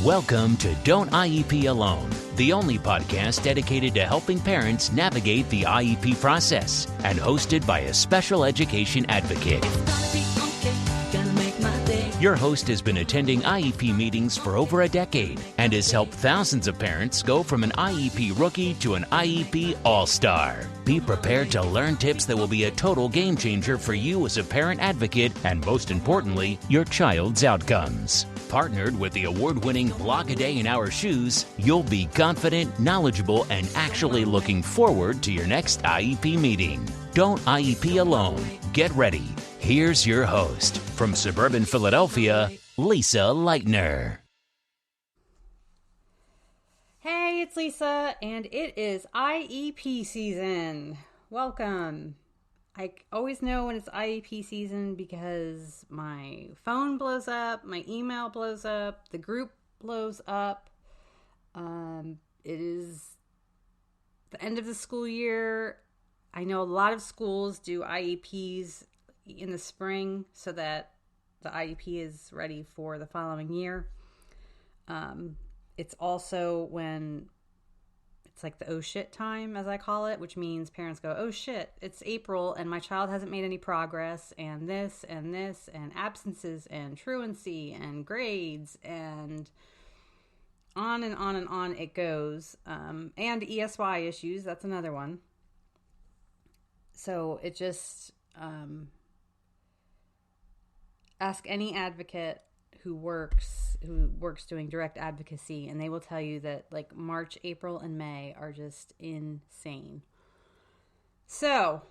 Welcome to Don't IEP Alone, the only podcast dedicated to helping parents navigate the IEP process and hosted by a special education advocate. Your host has been attending IEP meetings for over a decade and has helped thousands of parents go from an IEP rookie to an IEP all-star. Be prepared to learn tips that will be a total game changer for you as a parent advocate and, most importantly, your child's outcomes. Partnered with the award-winning Blog a Day in Our Shoes, you'll be confident, knowledgeable, and actually looking forward to your next IEP meeting. Don't IEP alone. Get ready. Here's your host, from suburban Philadelphia, Lisa Leitner. Hey, it's Lisa, and it is IEP season. Welcome. I always know when it's IEP season because my phone blows up, my email blows up, the group blows up. It is the end of the school year. I know a lot of schools do IEPs in the spring so that the IEP is ready for the following year. It's also when it's like the oh shit time, as I call it, which means parents go, oh shit, it's April and my child hasn't made any progress, and this, and absences, and truancy, and grades, and on and on and on it goes. And ESY issues, that's another one. So it just, ask any advocate who works doing direct advocacy, and they will tell you that like March, April, and May are just insane. So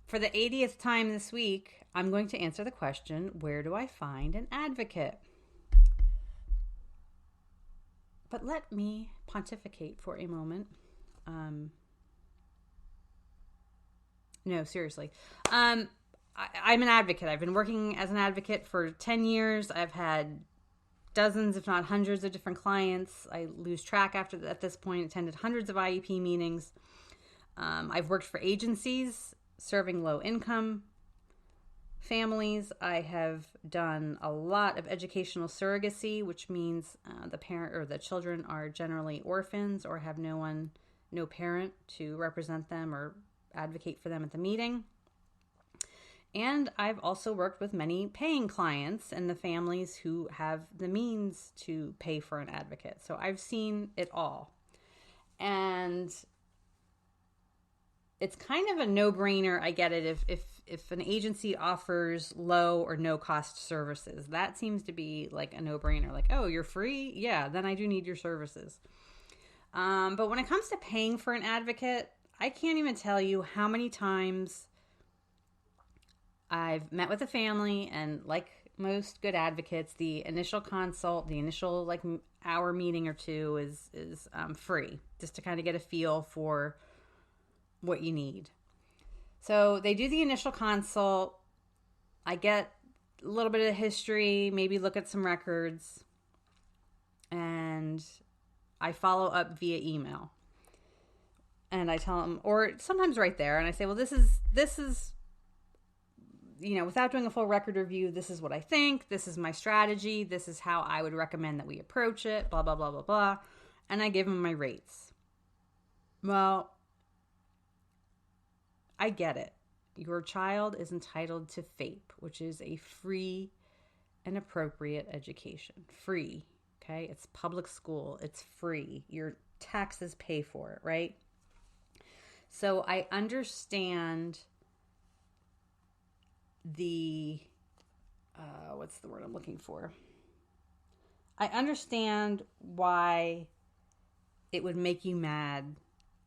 for the 80th time this week, I'm going to answer the question, where do I find an advocate? But let me pontificate for a moment. No, seriously. I'm an advocate. I've been working as an advocate for 10 years. I've had dozens, if not hundreds, of different clients. I lose track at this point, attended hundreds of IEP meetings. I've worked for agencies serving low-income families. I have done a lot of educational surrogacy, which means the parent or the children are generally orphans or have no parent to represent them or advocate for them at the meeting. And I've also worked with many paying clients and the families who have the means to pay for an advocate. So I've seen it all. And it's kind of a no-brainer. I get it. If an agency offers low or no cost services, that seems to be like a no-brainer. Like, oh, you're free? Yeah, then I do need your services. But when it comes to paying for an advocate, I can't even tell you how many times I've met with a family, and like most good advocates, the initial consult, the initial like hour meeting or two is free, just to kind of get a feel for what you need. So they do the initial consult. I get a little bit of history, maybe look at some records, and I follow up via email. And I tell them, or sometimes right there, and I say, well, this is, you know, without doing a full record review, this is what I think, this is my strategy, this is how I would recommend that we approach it, blah, blah, blah, blah, blah. And I give them my rates. Well, I get it. Your child is entitled to FAPE, which is a free and appropriate education. Free, okay? It's public school. It's free. Your taxes pay for it, right? So I understand what's the word I'm looking for? I understand why it would make you mad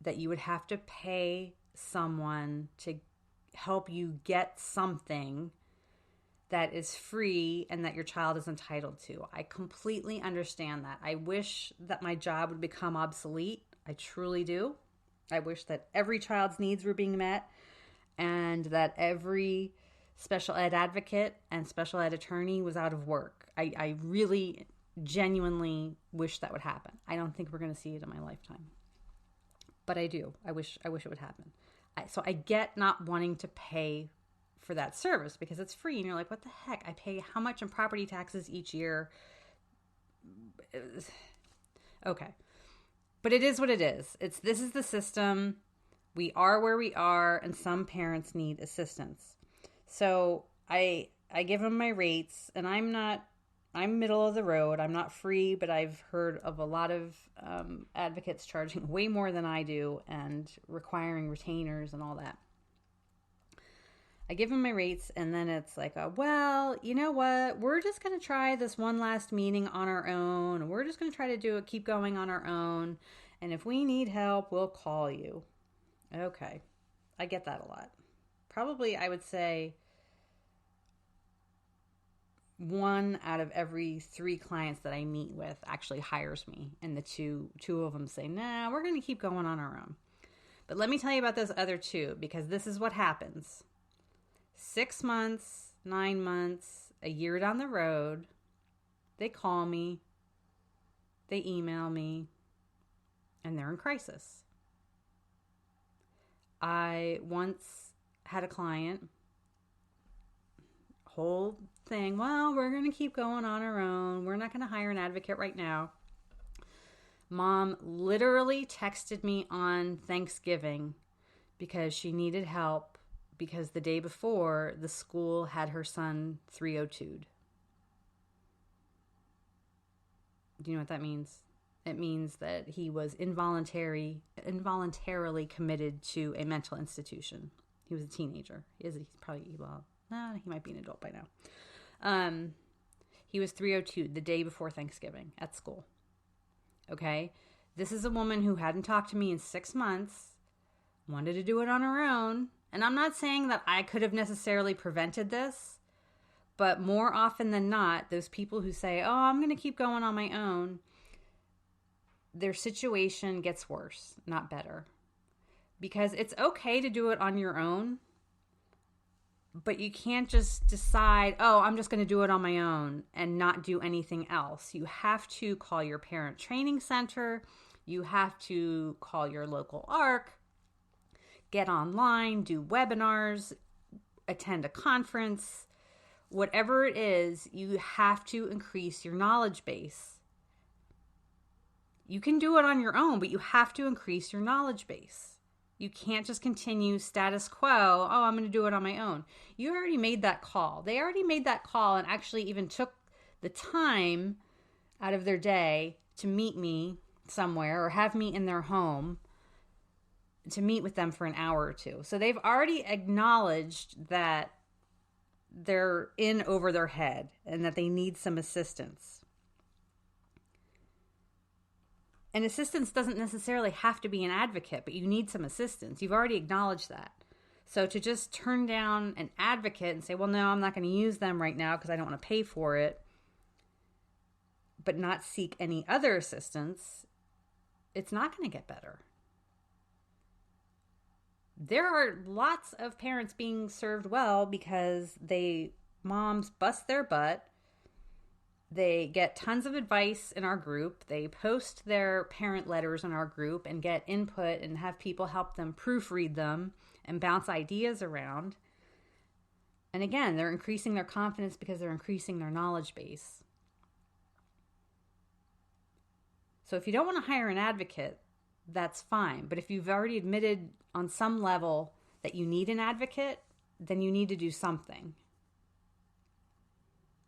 that you would have to pay someone to help you get something that is free and that your child is entitled to. I completely understand that. I wish that my job would become obsolete. I truly do. I wish that every child's needs were being met and that every special ed advocate and special ed attorney was out of work. I really genuinely wish that would happen. I don't think we're going to see it in my lifetime, but I do. I wish it would happen. So I get not wanting to pay for that service because it's free, and you're like, what the heck? I pay how much in property taxes each year? Okay. But it is what it is. This is the system. We are where we are, and some parents need assistance. So I give them my rates, and I'm middle of the road. I'm not free, but I've heard of a lot of advocates charging way more than I do and requiring retainers and all that. I give them my rates, and then it's like, well, you know what? We're just going to try this one last meeting on our own. We're just going to try to keep going on our own. And if we need help, we'll call you. Okay. I get that a lot. Probably, I would say 1 out of every 3 clients that I meet with actually hires me. And the two of them say, nah, we're going to keep going on our own. But let me tell you about those other 2, because this is what happens. 6 months, 9 months, a year down the road, they call me, they email me, and they're in crisis. I once had a client, whole thing, well, we're going to keep going on our own. We're not going to hire an advocate right now. Mom literally texted me on Thanksgiving because she needed help, because the day before, the school had her son 302'd. Do you know what that means? It means that he was involuntarily committed to a mental institution. He was a teenager. He's probably, he might be an adult by now. He was 302'd the day before Thanksgiving at school. Okay? This is a woman who hadn't talked to me in 6 months, wanted to do it on her own. And I'm not saying that I could have necessarily prevented this, but more often than not, those people who say, oh, I'm going to keep going on my own, their situation gets worse, not better. Because it's okay to do it on your own, but you can't just decide, oh, I'm just going to do it on my own and not do anything else. You have to call your parent training center. You have to call your local ARC. Get online, do webinars, attend a conference, whatever it is, you have to increase your knowledge base. You can do it on your own, but you have to increase your knowledge base. You can't just continue status quo, oh, I'm going to do it on my own. You already made that call. They already made that call and actually even took the time out of their day to meet me somewhere or have me in their home to meet with them for an hour or 2. So they've already acknowledged that they're in over their head and that they need some assistance. And assistance doesn't necessarily have to be an advocate, but you need some assistance. You've already acknowledged that. So to just turn down an advocate and say, well, no, I'm not going to use them right now because I don't want to pay for it, but not seek any other assistance, it's not going to get better. There are lots of parents being served well because moms bust their butt. They get tons of advice in our group. They post their parent letters in our group and get input and have people help them proofread them and bounce ideas around. And again, they're increasing their confidence because they're increasing their knowledge base. So if you don't want to hire an advocate, that's fine. But if you've already admitted on some level that you need an advocate, then you need to do something.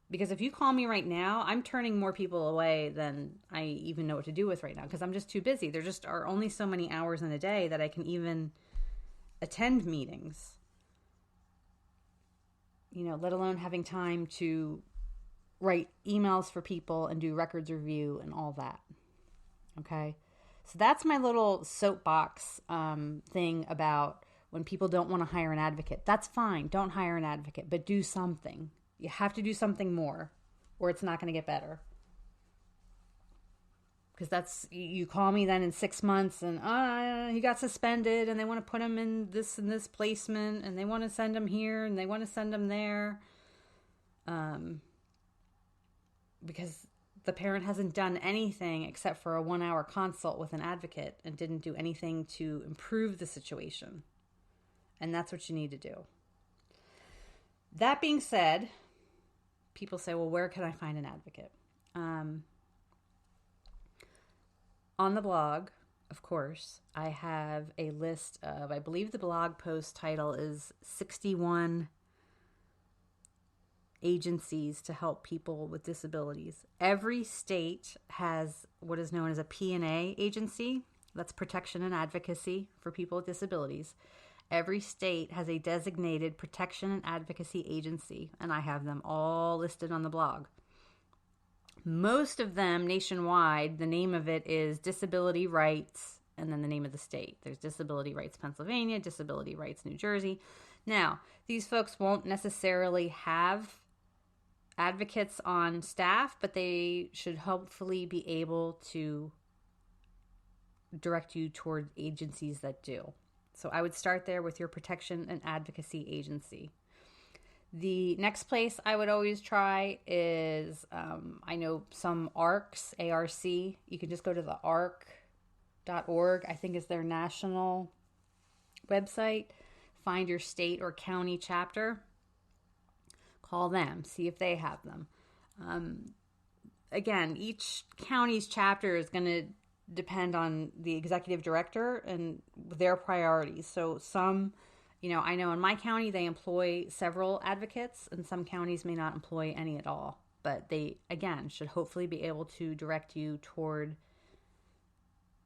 Because if you call me right now, I'm turning more people away than I even know what to do with right now because I'm just too busy. There just are only so many hours in a day that I can even attend meetings. Let alone having time to write emails for people and do records review and all that. Okay? So that's my little soapbox thing about when people don't want to hire an advocate. That's fine. Don't hire an advocate, but do something. You have to do something more or it's not going to get better. Because you call me then in 6 months and he got suspended and they want to put him in this and this placement and they want to send him here and they want to send him there. Because the parent hasn't done anything except for a 1-hour consult with an advocate and didn't do anything to improve the situation. And that's what you need to do. That being said, people say, well, where can I find an advocate? On the blog, of course, I have a list of, I believe the blog post title is 61 agencies to help people with disabilities. Every state has what is known as a P&A agency. That's protection and advocacy for people with disabilities. Every state has a designated protection and advocacy agency, and I have them all listed on the blog. Most of them nationwide, the name of it is Disability Rights, and then the name of the state. There's Disability Rights Pennsylvania, Disability Rights New Jersey. Now, these folks won't necessarily have advocates on staff, but they should hopefully be able to direct you toward agencies that do. So I would start there with your protection and advocacy agency. The next place I would always try is, I know some ARCs, A-R-C. You can just go to the arc.org, I think is their national website. Find your state or county chapter. Call them, see if they have them. Again, each county's chapter is going to depend on the executive director and their priorities. So some, I know in my county they employ several advocates, and some counties may not employ any at all. But they, again, should hopefully be able to direct you toward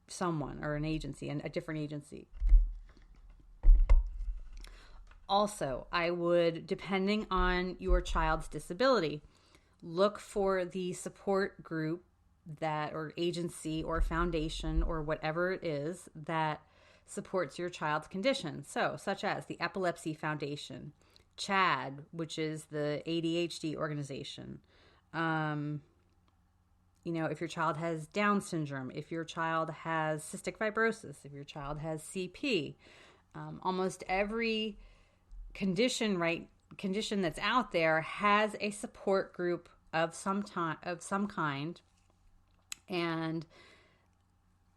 someone or an agency, and a different agency. Also, I would, depending on your child's disability, look for the support group that, or agency or foundation or whatever it is that supports your child's condition. So, such as the Epilepsy Foundation, CHAD, which is the ADHD organization. If your child has Down syndrome, if your child has cystic fibrosis, if your child has CP, almost every condition that's out there has a support group of some kind, and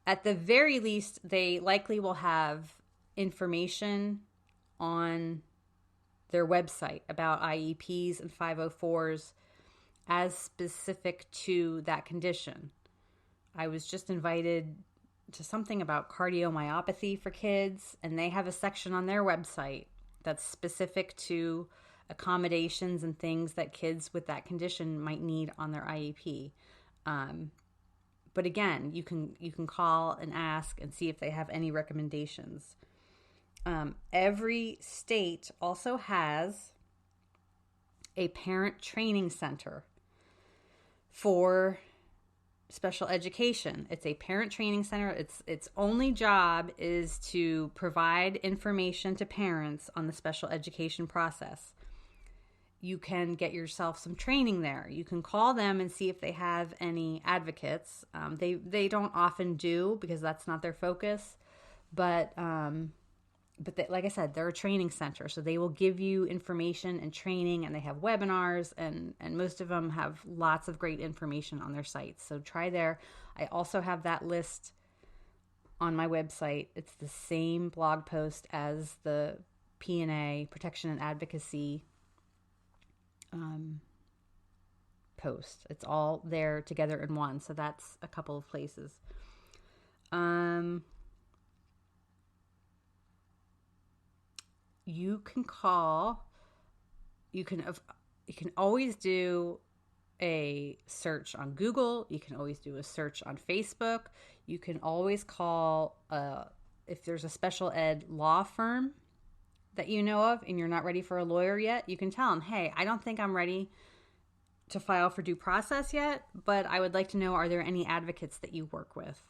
at the very least they likely will have information on their website about IEPs and 504s as specific to that condition. I was just invited to something about cardiomyopathy for kids, and they have a section on their website that's specific to accommodations and things that kids with that condition might need on their IEP. But again, you can call and ask and see if they have any recommendations. Every state also has a parent training center for special education. It's a parent training center. Its only job is to provide information to parents on the special education process. You can get yourself some training there. You can call them and see if they have any advocates. They don't often do, because that's not their focus. But they, like I said, they're a training center, so they will give you information and training, and they have webinars, and most of them have lots of great information on their sites. So try there. I also have that list on my website. It's the same blog post as the P&A, Protection and Advocacy post. It's all there together in one. So that's a couple of places. You can call. You can always do a search on Google. You can always do a search on Facebook. You can always call if there's a special ed law firm that you know of and you're not ready for a lawyer yet. You can tell them, hey, I don't think I'm ready to file for due process yet, but I would like to know, are there any advocates that you work with?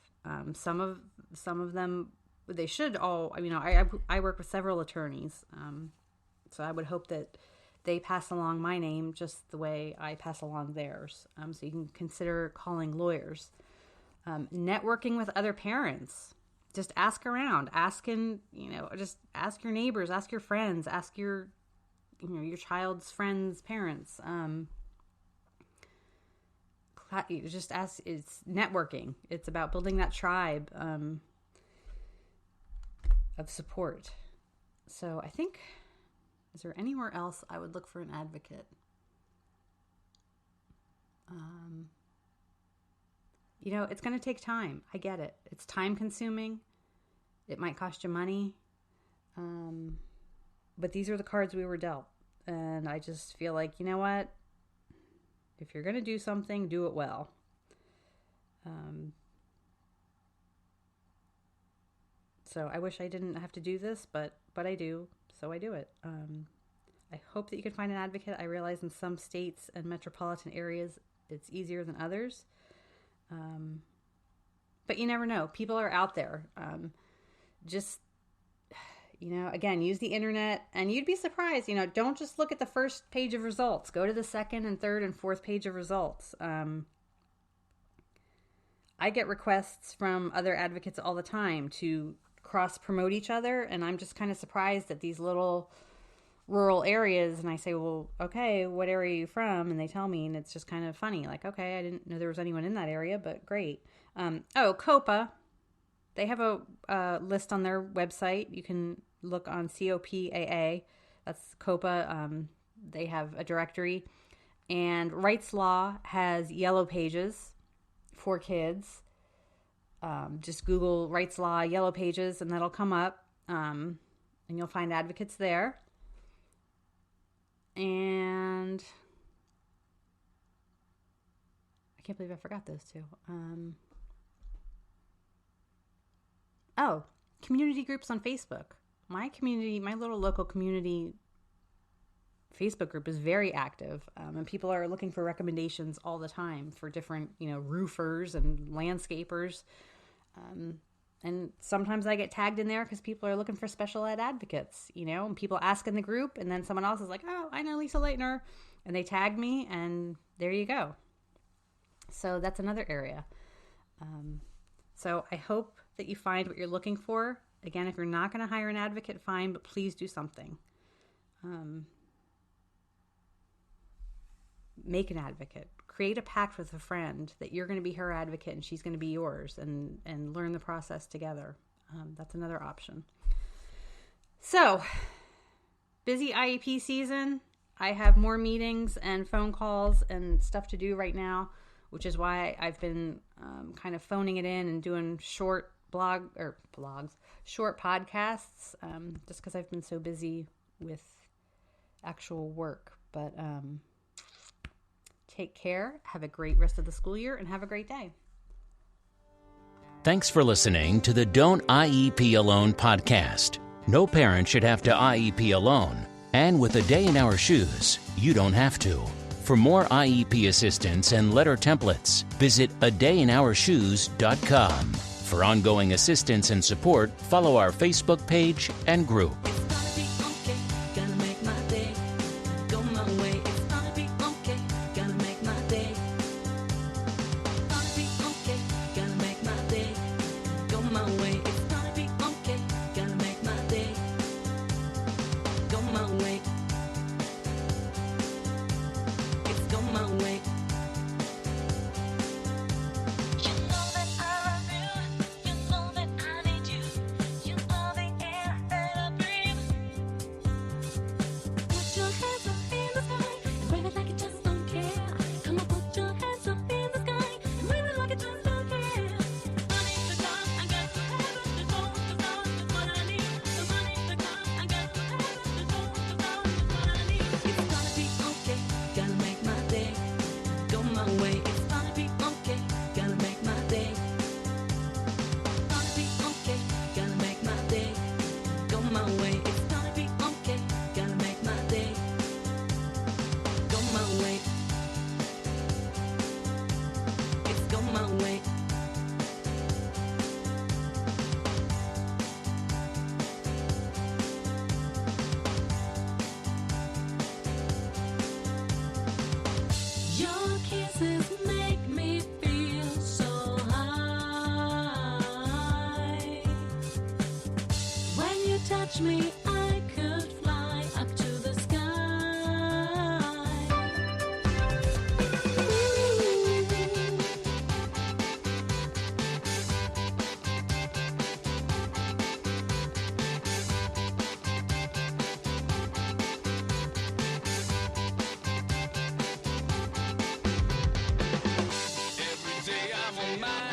Some of them, they should all, I work with several attorneys, so I would hope that they pass along my name just the way I pass along theirs. So you can consider calling lawyers. Networking with other parents. Just ask around. Just ask your neighbors, ask your friends, ask your child's friends' parents. Just ask. It's networking. It's about building that tribe of support. So I think, is there anywhere else I would look for an advocate? it's going to take time. I get it. It's time consuming. It might cost you money. But these are the cards we were dealt. And I just feel like, you know what? If you're going to do something, do it well. So I wish I didn't have to do this, but I do. So I do it. I hope that you can find an advocate. I realize in some states and metropolitan areas, it's easier than others. But you never know. People are out there. Just, again, use the internet, and you'd be surprised. Don't just look at the first page of results. Go to the second and third and fourth page of results. I get requests from other advocates all the time to cross promote each other, and I'm just kind of surprised at these little rural areas. And I say, well, okay, what area are you from? And they tell me, and it's just kind of funny. Like, okay, I didn't know there was anyone in that area, but great. COPA. They have a list on their website. You can look on COPAA. That's COPA. They have a directory. And Rights Law has yellow pages for kids. Just Google Rights Law yellow pages, and that'll come up. And you'll find advocates there. And I can't believe I forgot those two. Community groups on Facebook. My little local community Facebook group is very active, and people are looking for recommendations all the time for different, roofers and landscapers. And sometimes I get tagged in there because people are looking for special ed advocates, and people ask in the group, and then someone else is like, oh, I know Lisa Leitner, and they tag me, and there you go. So that's another area. So I hope that you find what you're looking for. Again, if you're not going to hire an advocate, fine, but please do something. Make an advocate. Create a pact with a friend that you're going to be her advocate and she's going to be yours, and learn the process together. That's another option. So, busy IEP season. I have more meetings and phone calls and stuff to do right now, which is why I've been kind of phoning it in and doing short short podcasts, just because I've been so busy with actual work. But take care, have a great rest of the school year, and have a great day. Thanks for listening to the Don't IEP Alone podcast. No parent should have to IEP alone. And with a day in our shoes, you don't have to. For more IEP assistance and letter templates, visit adayinourshoes.com. For ongoing assistance and support, follow our Facebook page and group. Me, I could fly up to the sky. Every day I'm on my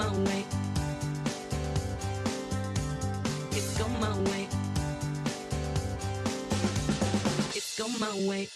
my way. It's go my way. It's go my way.